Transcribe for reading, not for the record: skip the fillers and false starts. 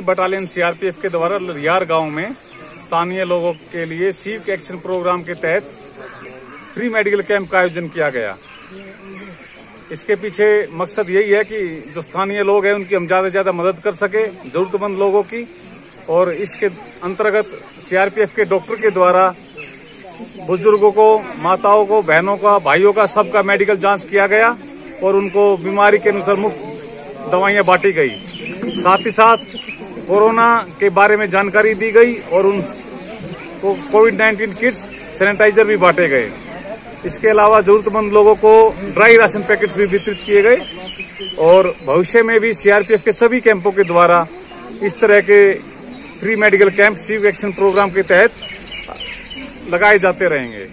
Battalion CRPF के द्वारा layer गांव में स्थानीय लोगों के लिए सिविक एक्शन प्रोग्राम के तहत फ्री मेडिकल कैंप का आयोजन किया गया। इसके पीछे मकसद यही है कि जो स्थानीय लोग हैं उनकी हम ज्यादा से ज्यादा मदद कर सके, जरूरतमंद लोगों की। और इसके अंतर्गत सीआरपीएफ के डॉक्टर के द्वारा बुजुर्गों को, माताओं को, बहनों का, भाइयों का, सबका मेडिकल जांच किया गया और उनको बीमारी के अनुसार मुफ्त दवाइयां बांटी गई। साथ ही साथ कोरोना के बारे में जानकारी दी गई और उनको कोविड-19 किट्स, सैनिटाइजर भी बांटे गए। इसके अलावा जरूरतमंद लोगों को ड्राई राशन पैकेट्स भी वितरित किए गए और भविष्य में भी सीआरपीएफ के सभी कैंपों के द्वारा इस तरह के free medical camp civic action programme के तहत लगाए जाते रहेंगे।